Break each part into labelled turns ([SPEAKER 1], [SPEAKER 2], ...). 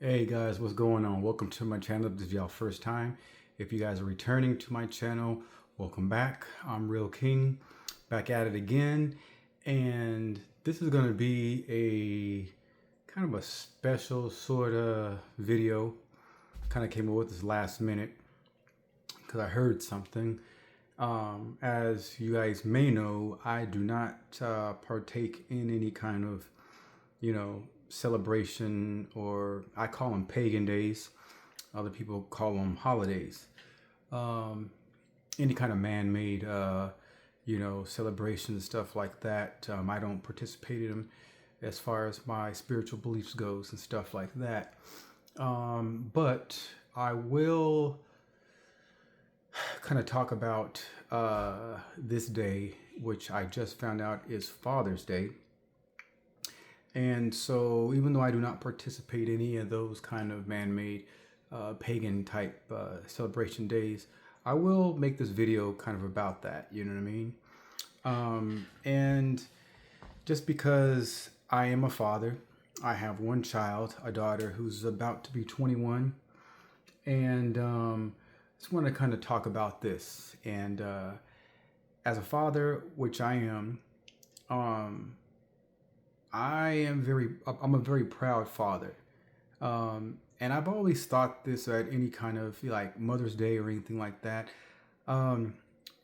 [SPEAKER 1] Hey guys, what's going on? Welcome to my channel. If this is y'all first time. If you guys are returning to my channel, welcome back. I'm Ri'LL KinG, back at it again. And this is going to be a kind of a special sort of video. Kind of came up with this last minute because I heard something. As you guys may know, I do not partake in any kind of, celebration, or I call them pagan days. Other people call them holidays. Any kind of man-made, celebrations, stuff like that. I don't participate in them as far as my spiritual beliefs goes and stuff like that. But I will kind of talk about this day, which I just found out is Father's Day. And so even though I do not participate in any of those kind of man-made pagan type celebration days, I will make this video kind of about that, you know what I mean? And just because I am a father, I have one child, a daughter who's about to be 21, and just want to kind of talk about this. And as a father, which I am, I'm a very proud father. And I've always thought this at any kind of like Mother's Day or anything like that.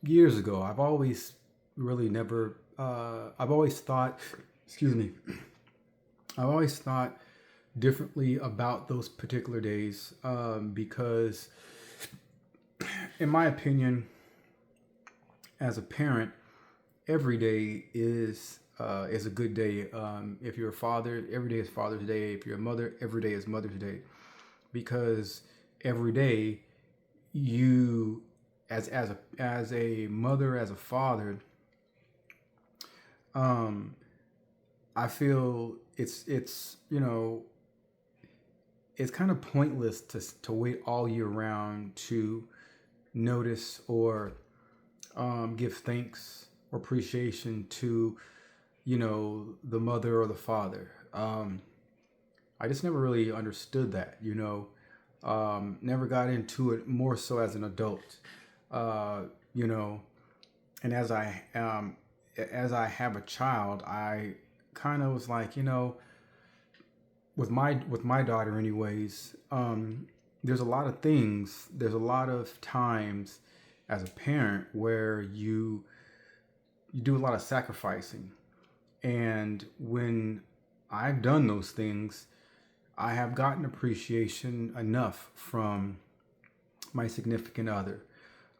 [SPEAKER 1] Years ago, I've always really never, I've always thought, excuse me, I've always thought differently about those particular days because in my opinion, as a parent, every day is a good day. If you're a father, every day is Father's Day. If you're a mother, every day is Mother's Day, because every day you, as a mother, as a father, I feel it's it's kind of pointless to wait all year round to notice or give thanks or appreciation to the mother or the father. I just never really understood that, never got into it, more so as an adult, and as I have a child, I kind of was like, with my daughter anyways, there's a lot of things, there's a lot of times as a parent where you do a lot of sacrificing. And when I've done those things, I have gotten appreciation enough from my significant other,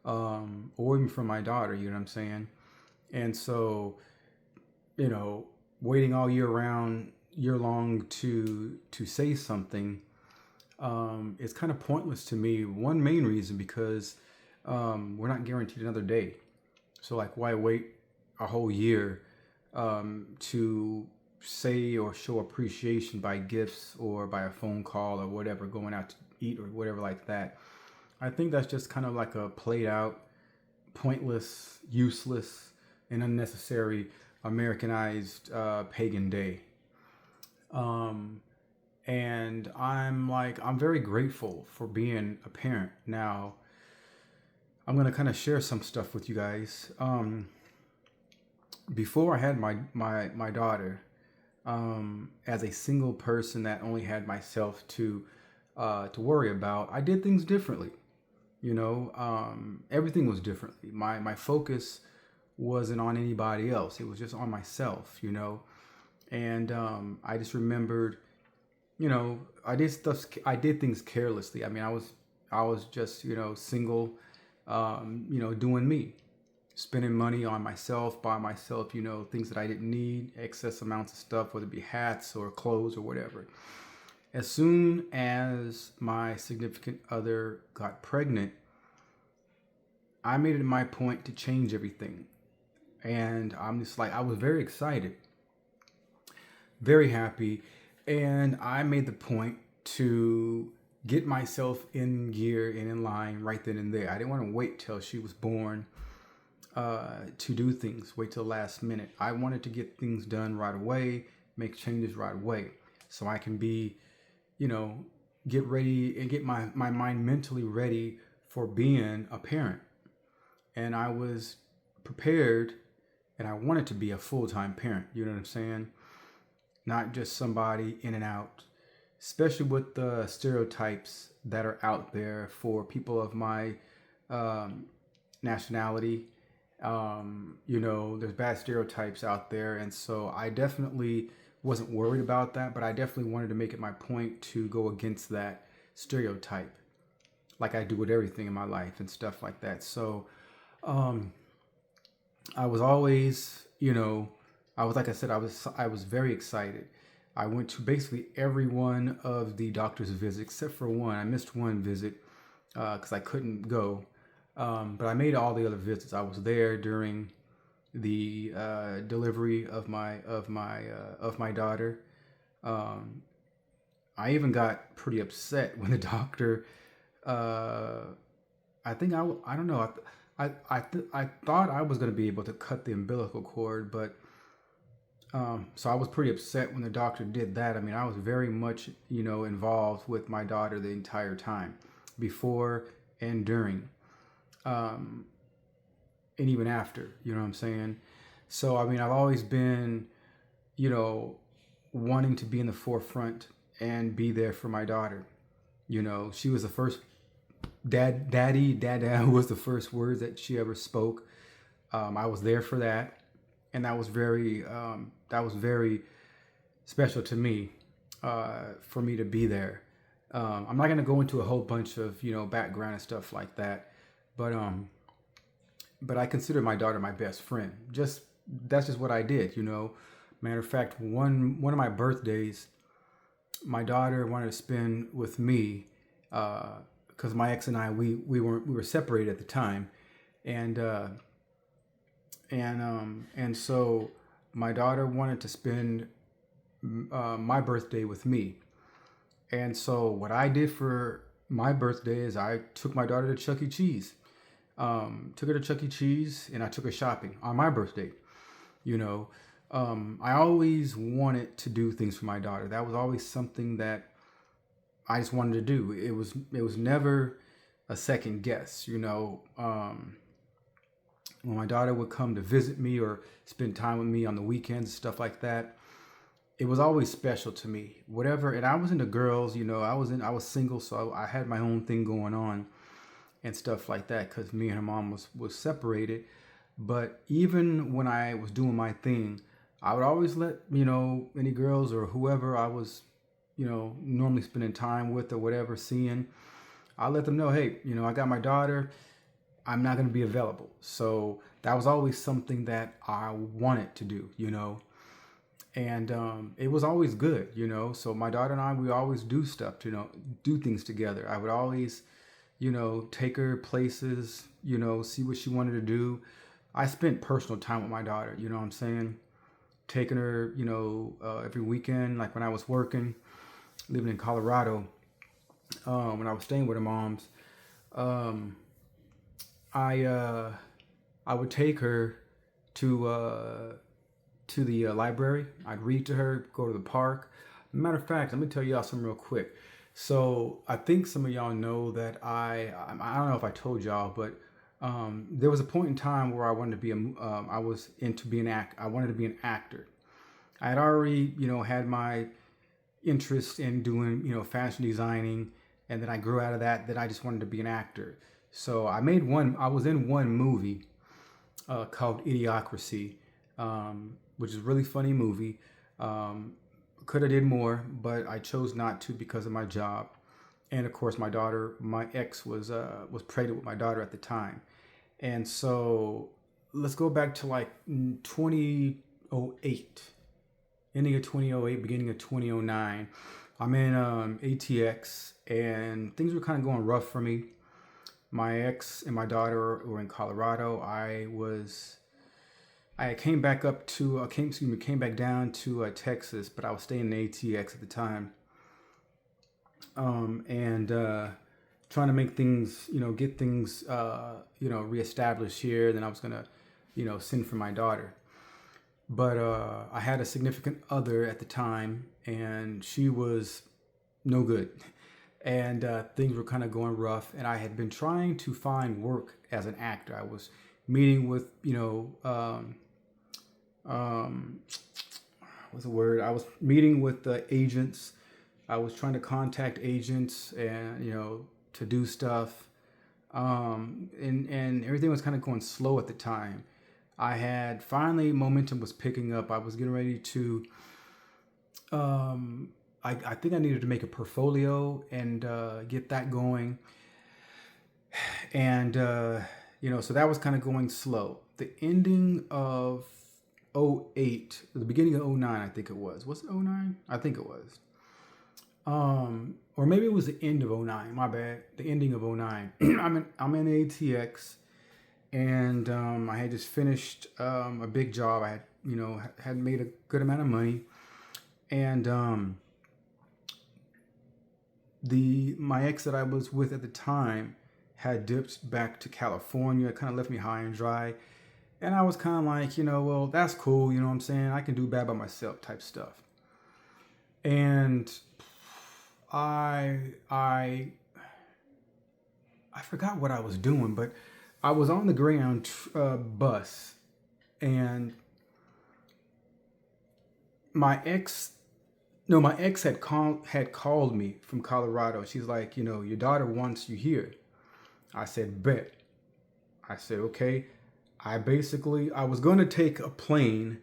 [SPEAKER 1] or even from my daughter, you know what I'm saying? And so, waiting all year long to say something, is kind of pointless to me. One main reason, because we're not guaranteed another day. So like, why wait a whole year to say or show appreciation by gifts or by a phone call or whatever, going out to eat or whatever like that? I think that's just kind of like a played out, pointless, useless, and unnecessary Americanized pagan day. And I'm very grateful for being a parent. Now, I'm going to kind of share some stuff with you guys. Before I had my daughter, as a single person that only had myself to worry about, I did things differently. Everything was differently. My focus wasn't on anybody else. It was just on myself, And I just remembered, I did things carelessly. I mean, I was just, single, doing me. Spending money on myself, by myself, things that I didn't need, excess amounts of stuff, whether it be hats or clothes or whatever. As soon as my significant other got pregnant, I made it my point to change everything. And I'm just like, I was very excited, very happy. And I made the point to get myself in gear and in line right then and there. I didn't want to wait till she was born to do things, wait till the last minute. I wanted to get things done right away, make changes right away, so I can be, get ready and get my mind mentally ready for being a parent. And I was prepared, and I wanted to be a full-time parent. You know what I'm saying? Not just somebody in and out, especially with the stereotypes that are out there for people of my um, nationality. There's bad stereotypes out there. And so I definitely wasn't worried about that, but I definitely wanted to make it my point to go against that stereotype, like I do with everything in my life and stuff like that. So um, I was always, like I said, I was very excited. I went to basically every one of the doctor's visits except for one. I missed one visit because I couldn't go. But I made all the other visits. I was there during the delivery of my daughter. Um, I even got pretty upset when the doctor. Uh, I think I don't know. I thought I was going to be able to cut the umbilical cord, but so I was pretty upset when the doctor did that. I mean, I was very much involved with my daughter the entire time, before and during. Um, and even after, you know what I'm saying? So, I mean, I've always been, you know, wanting to be in the forefront and be there for my daughter. She was the first dada was the first words that she ever spoke. I was there for that. And that was very special to me, for me to be there. I'm not going to go into a whole bunch of, background and stuff like that. But I consider my daughter my best friend. That's just what I did. Matter of fact, one of my birthdays, my daughter wanted to spend with me, because my ex and I we were separated at the time, and so my daughter wanted to spend my birthday with me. And so what I did for my birthday is I took my daughter to Chuck E. Cheese. Took her to Chuck E. Cheese, and I took her shopping on my birthday. You know, I always wanted to do things for my daughter. That was always something that I just wanted to do. It was never a second guess. When my daughter would come to visit me or spend time with me on the weekends and stuff like that, it was always special to me. Whatever, and I was into girls. I was single, so I had my own thing going on and stuff like that, because me and her mom was separated. But even when I was doing my thing, I would always let any girls or whoever I was normally spending time with or whatever, seeing, I let them know, hey, I got my daughter. I'm not going to be available. So that was always something that I wanted to do. And it was always good. So my daughter and I, we always do stuff, do things together. I would always take her places, see what she wanted to do. I spent personal time with my daughter, you know what I'm saying? Taking her, every weekend, like when I was working, living in Colorado, when I was staying with her mom's, I would take her to the library. I'd read to her, go to the park. Matter of fact, let me tell y'all something real quick. So I think some of y'all know that I don't know if I told y'all, but there was a point in time where I wanted to be I was into being I wanted to be an actor. I had already had my interest in doing fashion designing, and then I grew out of that. Then I just wanted to be an actor. So I was in one movie called Idiocracy, which is a really funny movie. Could have did more, but I chose not to because of my job. And of course, my ex was pregnant with my daughter at the time. And so let's go back to like 2008, ending of 2008, beginning of 2009. I'm in ATX, and things were kind of going rough for me. My ex and my daughter were in Colorado. I came back down to Texas, but I was staying in ATX at the time, and trying to make things, get things, reestablished here. Then I was gonna, send for my daughter, but I had a significant other at the time, and she was no good. and things were kind of going rough. And I had been trying to find work as an actor. I was meeting with, um, what's the word? I was meeting with the agents. I was trying to contact agents and, to do stuff. And everything was kind of going slow at the time. I had finally, momentum was picking up. I was getting ready to, I think I needed to make a portfolio and get that going. And, so that was kind of going slow. The ending of '08, the beginning of '09, I think it was. Was it '09? I think it was. Or maybe it was the end of '09. My bad. The ending of '09. I'm in ATX, and I had just finished a big job. I had had made a good amount of money, and my ex that I was with at the time had dipped back to California. It kind of left me high and dry, and I was kind of like, well, that's cool. You know what I'm saying? I can do bad by myself type stuff, and I forgot what I was doing, but I was on the Greyhound bus, and my ex had called me from Colorado. She's like, your daughter wants you here. I said, bet. I said, okay. I was going to take a plane,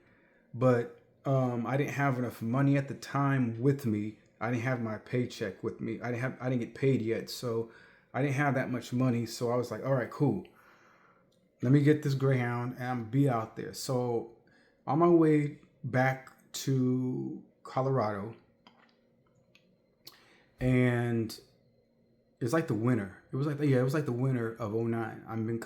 [SPEAKER 1] but I didn't have enough money at the time with me. I didn't have my paycheck with me. I didn't get paid yet, so I didn't have that much money. So I was like, all right, cool. Let me get this Greyhound and I'm be out there. So on my way back to Colorado, and it's like the winter. It was like the winter of '09. I'm in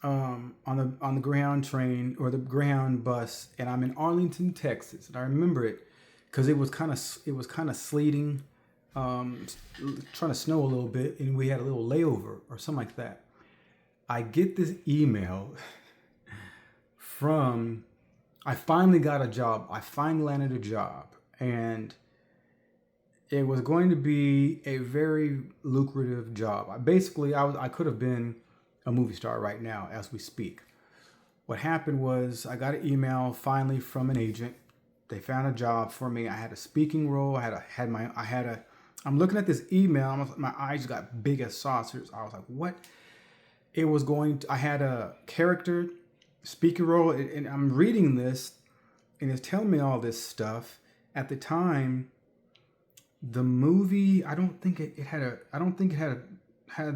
[SPEAKER 1] on the Greyhound train or the Greyhound bus, and I'm in Arlington, Texas, and I remember it because it was kind of sleeting, trying to snow a little bit, and we had a little layover or something like that. I get this email from. I finally got a job. I finally landed a job, and it was going to be a very lucrative job. I could have been a movie star right now as we speak. What happened was I got an email finally from an agent. They found a job for me. I had a speaking role. I'm looking at this email. My eyes got big as saucers. I was like, what? I had a character speaking role, and I'm reading this, and it's telling me all this stuff. At the time, the movie, I don't think it had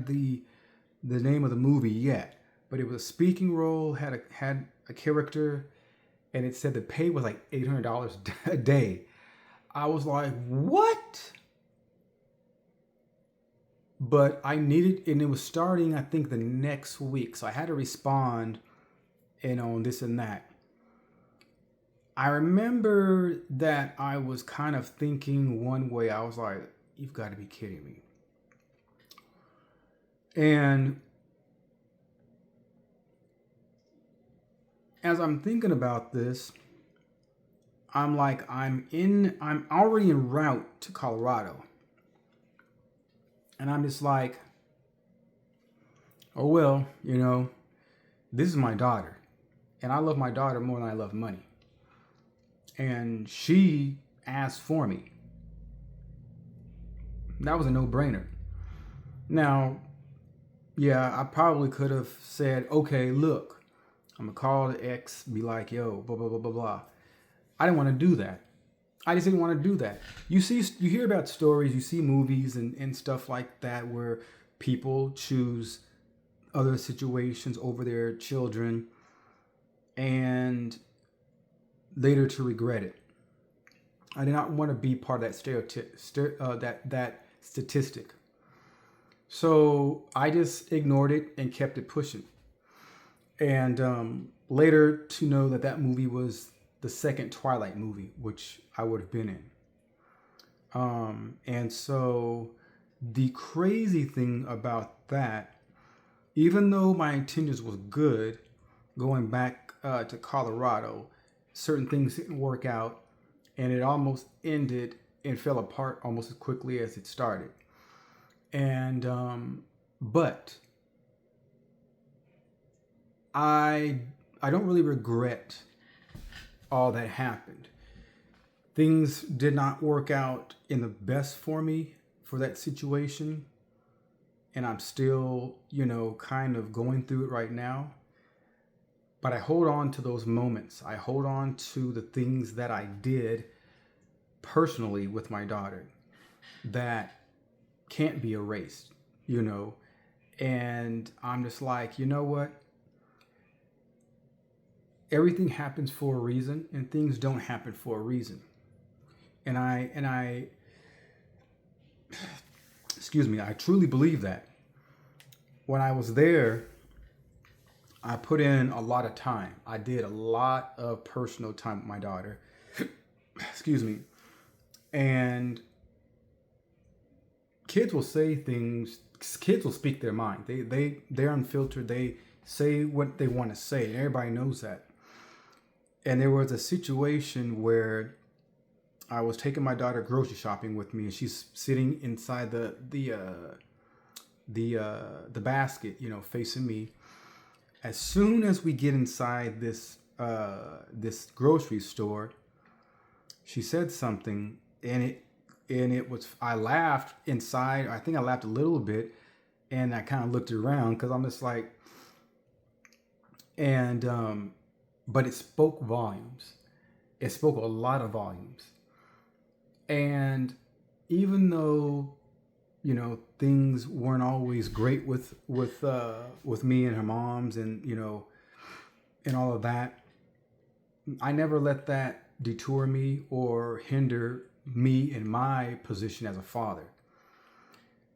[SPEAKER 1] the name of the movie yet, but it was a speaking role, had a character, and it said the pay was like $800 a day. I was like, what? But I needed, and it was starting, I think, the next week. So I had to respond, on this and that. I remember that I was kind of thinking one way. I was like, you've got to be kidding me. And as I'm thinking about this, I'm like, I'm already en route to Colorado. And I'm just like, oh, well, this is my daughter. And I love my daughter more than I love money. And she asked for me. That was a no-brainer. Now, yeah, I probably could have said, okay, look, I'm going to call the ex, be like, yo, blah, blah, blah, blah, blah. I didn't want to do that. I just didn't want to do that. You hear about stories, you see movies and stuff like that where people choose other situations over their children and later to regret it. I did not want to be part of that that statistic. So I just ignored it and kept it pushing. And later to know that movie was the second Twilight movie, which I would have been in. And so the crazy thing about that, even though my intentions was good, going back to Colorado, certain things didn't work out, and it almost ended and fell apart almost as quickly as it started. And but I I don't really regret all that happened. Things did not work out in the best for me for that situation, and I'm still, kind of going through it right now. But I hold on to those moments. I hold on to the things that I did personally with my daughter that can't be erased, you know. And I'm just like, you know what? Everything happens for a reason, and things don't happen for a reason. And I excuse me, I truly believe that. When I was there, I put in a lot of time. I did a lot of personal time with my daughter. Excuse me. And kids will say things, kids will speak their mind. They're unfiltered. They say what they want to say. And everybody knows that. And there was a situation where I was taking my daughter grocery shopping with me, and she's sitting inside the basket, facing me. As soon as we get inside this grocery store, she said something, and it was, I laughed inside. I think I laughed a little bit, and I kind of looked around because I'm just like, and but it spoke volumes. It spoke a lot of volumes. And even though things weren't always great with me and her moms, and and all of that, I never let that detour me or hinder me in my position as a father.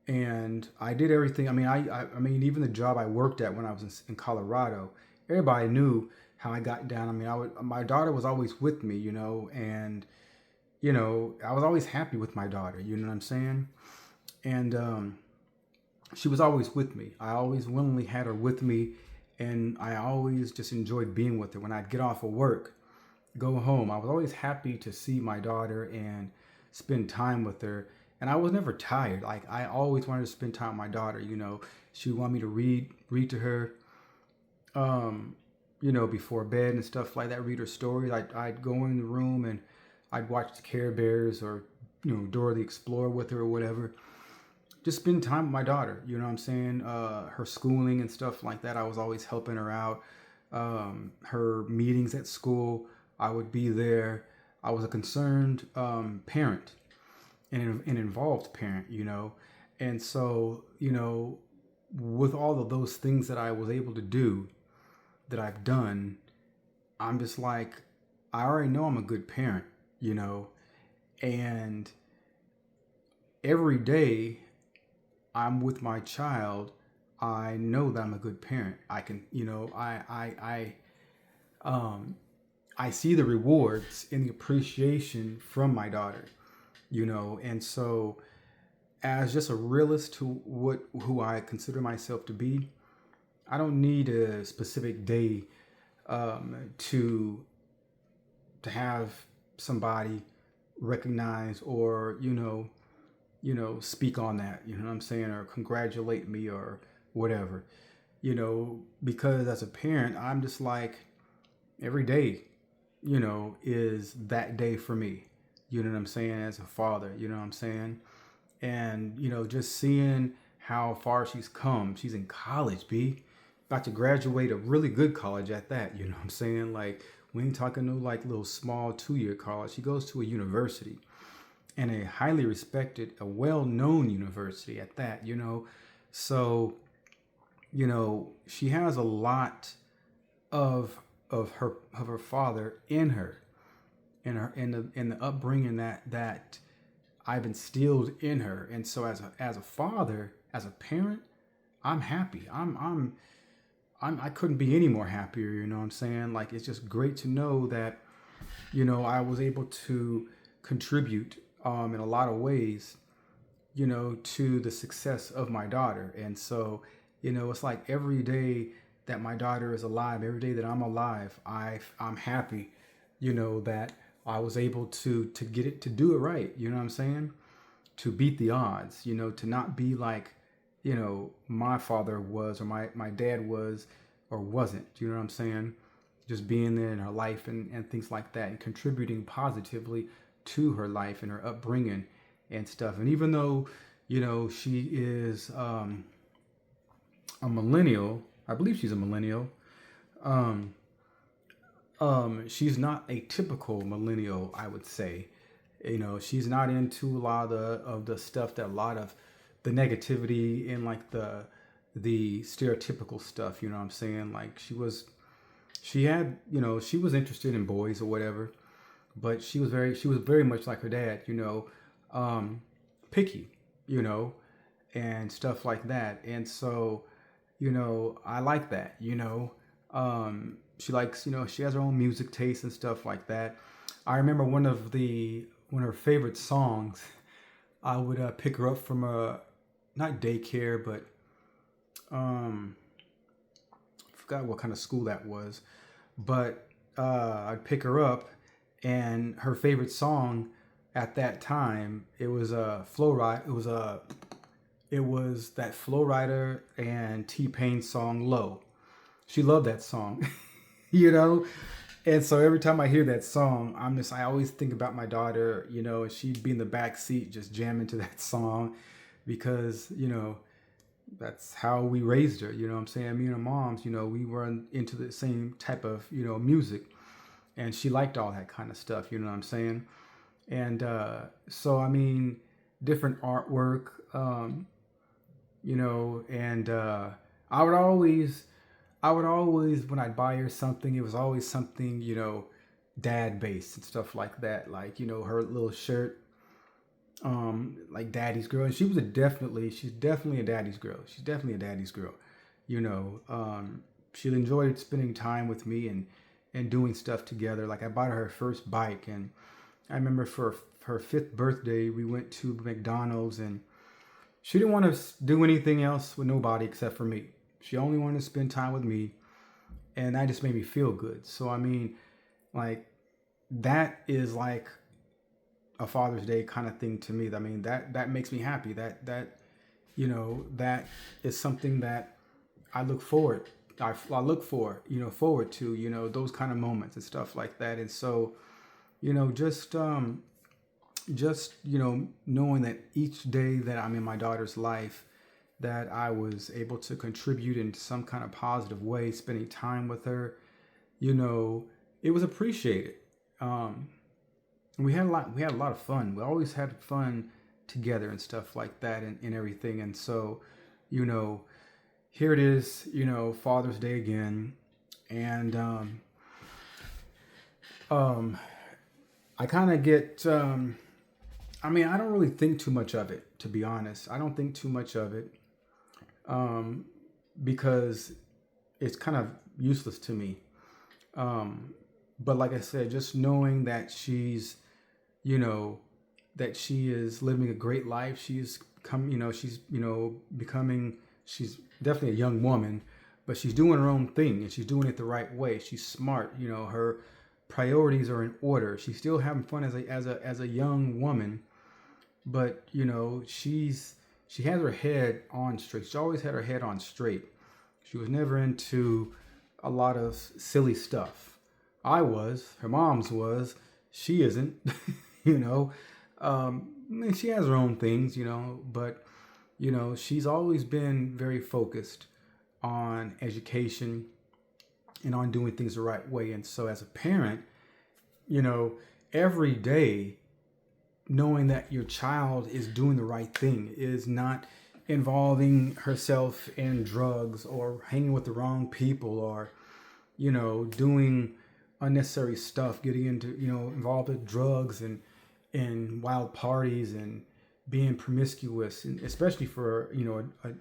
[SPEAKER 1] And I did everything. I mean, I mean, even the job I worked at when I was in Colorado, everybody knew how I got down. I mean, my daughter was always with me, and I was always happy with my daughter. You know what I'm saying? And she was always with me. I always willingly had her with me, and I always just enjoyed being with her. When I'd get off of work, go home, I was always happy to see my daughter and spend time with her. And I was never tired. Like, I always wanted to spend time with my daughter. She would want me to read to her, before bed and stuff like that. Read her stories. I'd go in the room and I'd watch the Care Bears or Dora the Explorer with her or whatever. Just spend time with my daughter, you know what I'm saying? Her schooling and stuff like that, I was always helping her out. Her meetings at school, I would be there. I was a concerned parent and an involved parent, And so, with all of those things that I was able to do, that I've done, I'm just like, I already know I'm a good parent, And every day I'm with my child, I know that I'm a good parent. I can, I see the rewards and the appreciation from my daughter, And so, as just a realist to who I consider myself to be, I don't need a specific day to have somebody recognize or speak on that, you know what I'm saying, or congratulate me or whatever, because as a parent, I'm just like, every day, is that day for me, you know what I'm saying, as a father, you know what I'm saying, and, just seeing how far she's come. She's in college, B, about to graduate a really good college at that, you know what I'm saying, like, we ain't talking no like little small 2-year college. She goes to a university, and a highly respected, a well-known university at that, So, she has a lot of her father in her, in the upbringing that I've instilled in her. And so as a father, as a parent, I'm happy. I couldn't be any more happier, you know what I'm saying? Like, it's just great to know that, I was able to contribute in a lot of ways, to the success of my daughter. And so, it's like every day that my daughter is alive, every day that I'm alive, I'm happy, that I was able to get it, to do it right. You know what I'm saying? To beat the odds, to not be like, my father was, or my dad was or wasn't. You know what I'm saying? Just being there in her life and things like that, and contributing positively to her life and her upbringing and stuff. And even though, she is a millennial, I believe she's a millennial. Um, she's not a typical millennial, I would say. She's not into a lot of the stuff that a lot of the negativity and like the stereotypical stuff. You know what I'm saying? Like she had, she was interested in boys or whatever, but she was very much like her dad. Picky, you know, and stuff like that. And so, I like that. She likes, she has her own music taste and stuff like that. I remember one of her favorite songs. I would pick her up from not daycare, but I forgot what kind of school that was. But I'd pick her up, and her favorite song at that time, it was a Flow Ride. It was that Flow Rider and T-Pain song "Low." She loved that song, you know. And so every time I hear that song, I always think about my daughter, and she'd be in the back seat just jamming to that song, because that's how we raised her. You know what I'm saying? Me and her moms, we were into the same type of music, and she liked all that kind of stuff. You know what I'm saying? And so different artwork, and I would always, when I'd buy her something, it was always something, dad based and stuff like that. Like, her little shirt, like daddy's girl. And she's definitely a daddy's girl. She's definitely a daddy's girl. She enjoyed spending time with me and doing stuff together. Like I bought her first bike, and I remember for her 5th birthday, we went to McDonald's, and she didn't want to do anything else with nobody except for me. She only wanted to spend time with me, and that just made me feel good. So like that is like a Father's Day kind of thing to me. That makes me happy. That is something that I look forward. I look forward to those kind of moments and stuff like that. And so just knowing that each day that I'm in my daughter's life, that I was able to contribute in some kind of positive way, spending time with her, it was appreciated. We had a lot of fun. We always had fun together and stuff like that, and everything. And so, here it is, Father's Day again. And I kind of get, I don't really think too much of it, to be honest. I don't think too much of it, because it's kind of useless to me. But like I said, just knowing that that she is living a great life. She's becoming, she's definitely a young woman, but she's doing her own thing, and she's doing it the right way. She's smart. Her priorities are in order. She's still having fun as a young woman, but she has her head on straight. She always had her head on straight. She was never into a lot of silly stuff. Her mom's was, she isn't, and she has her own things, but, she's always been very focused on education and on doing things the right way. And so as a parent, every day, knowing that your child is doing the right thing, is not involving herself in drugs or hanging with the wrong people, or, doing unnecessary stuff, getting into, involved with drugs and wild parties and being promiscuous, and especially for,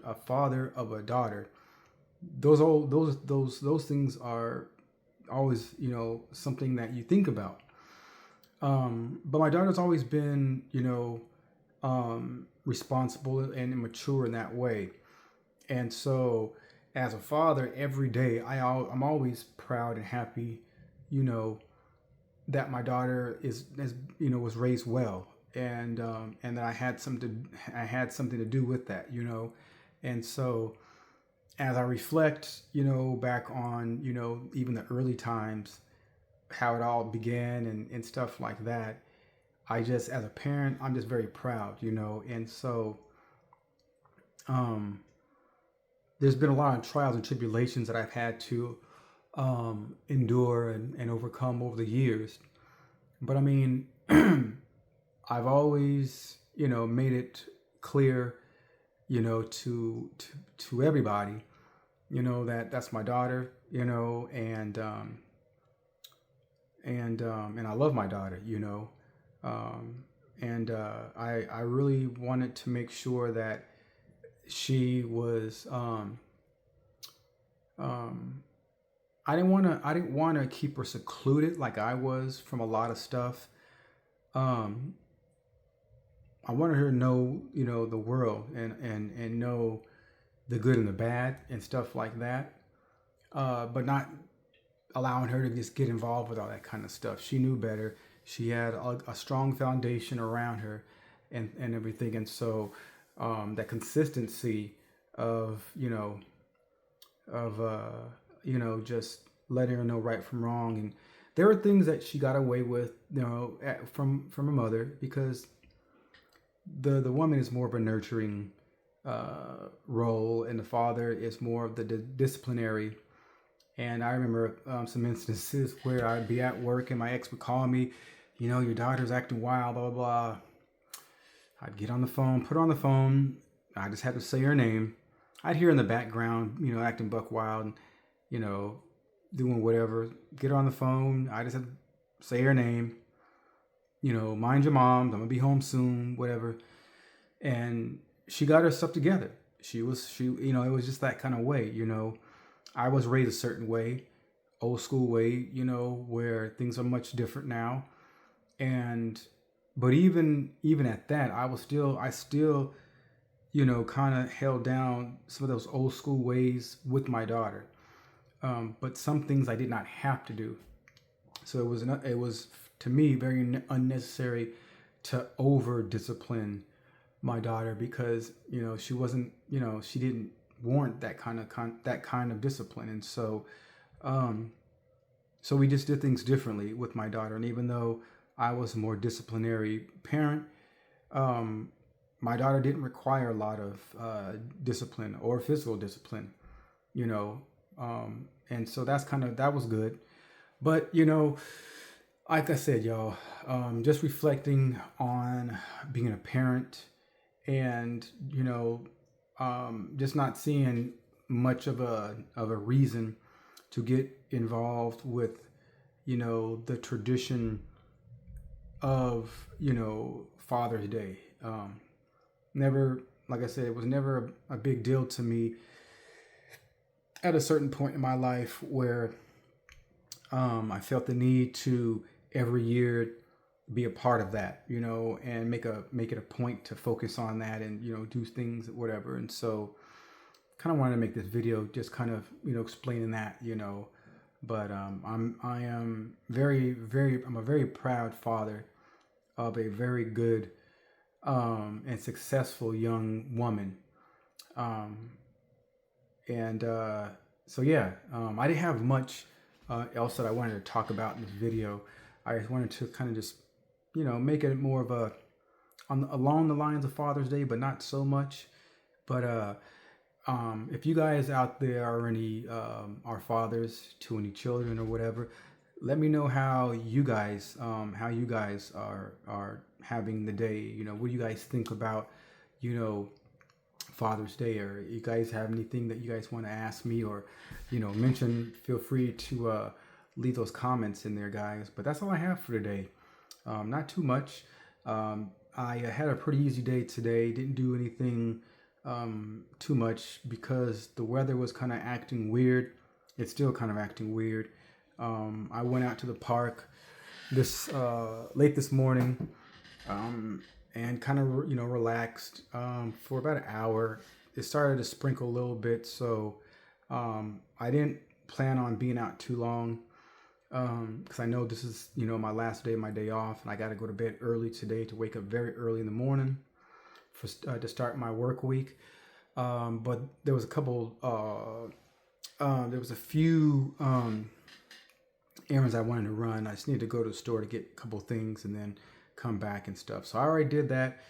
[SPEAKER 1] a father of a daughter. Those things are always, something that you think about. But my daughter's always been, responsible and mature in that way. And so as a father, every day I'm always proud and happy, that my daughter is was raised well, and that I had something to do with that, and so as I reflect, back on, even the early times, how it all began and stuff like that, I just, as a parent, I'm just very proud, and so um, there's been a lot of trials and tribulations that I've had to endure and overcome over the years. But I mean, I've always, made it clear, to everybody, that that's my daughter, and I love my daughter, um, I really wanted to make sure that she was. Um, I didn't want to keep her secluded like I was from a lot of stuff. Um, I wanted her to know, the world and know the good and the bad and stuff like that. But not allowing her to just get involved with all that kind of stuff. She knew better. She had a strong foundation around her and everything. And so that consistency of, just letting her know right from wrong. And there were things that she got away with, from her mother, because the woman is more of a nurturing role, and the father is more of the disciplinary. And I remember some instances where I'd be at work and my ex would call me, your daughter's acting wild, blah, blah, blah. I'd get on the phone, put her on the phone. I just had to say her name. I'd hear in the background, acting buck wild, and, doing whatever. Get her on the phone. I just had to say her name. Mind your mom. I'm going to be home soon, whatever. And she got her stuff together. It was just that kind of way, I was raised a certain way, old school way, where things are much different now. But even at that, I still, kind of held down some of those old school ways with my daughter. But some things I did not have to do. So it was to me very unnecessary to over discipline my daughter, because, she wasn't, she didn't warrant that kind of discipline. And so we just did things differently with my daughter. And even though I was a more disciplinary parent, my daughter didn't require a lot of discipline or physical discipline, and so that was good. But like I said, y'all, just reflecting on being a parent, and just not seeing much of a reason to get involved with the tradition of Father's Day. Never, like I said, it was never a big deal to me at a certain point in my life where I felt the need to every year be a part of that, and make it a point to focus on that, and do things, whatever. And so kind of wanted to make this video just kind of explaining that, but I'm a very proud father of a very good and successful young woman. So yeah, I didn't have much else that I wanted to talk about in this video. I just wanted to kind of just make it more of along the lines of Father's Day, but not so much. But if you guys out there are any are fathers to any children or whatever, let me know how you guys are having the day. What do you guys think about Father's Day? Or you guys have anything that you guys want to ask me or mention? Feel free to leave those comments in there, guys. But that's all I have for today. Not too much. I had a pretty easy day today. Didn't do anything too much because the weather was kind of acting weird. It's still kind of acting weird. I went out to the park late this morning, and kind of relaxed for about an hour. It started to sprinkle a little bit, so I didn't plan on being out too long. because I know this is, my last day, my day off, and I got to go to bed early today to wake up very early in the morning to start my work week. But there was a couple, there was a few errands I wanted to run. I just needed to go to the store to get a couple things and then come back and stuff. So I already did that.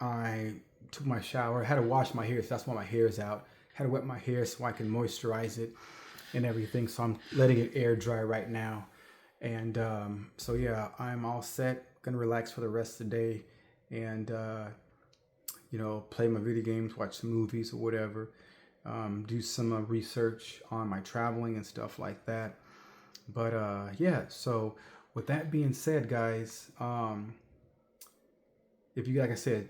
[SPEAKER 1] I took my shower. I had to wash my hair, so that's why my hair is out. Had to wet my hair so I can moisturize it and everything. So I'm letting it air dry right now. And so yeah, I'm all set. Gonna relax for the rest of the day and play my video games, watch some movies or whatever. Do some research on my traveling and stuff like that. But yeah, so with that being said, guys, if you, like I said,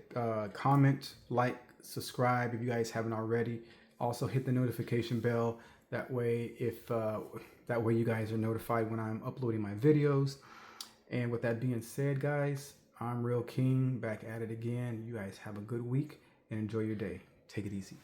[SPEAKER 1] comment, like, subscribe if you guys haven't already. Also hit the notification bell. That way, you guys are notified when I'm uploading my videos. And with that being said, guys, I'm Ri'LL King, back at it again. You guys have a good week and enjoy your day. Take it easy.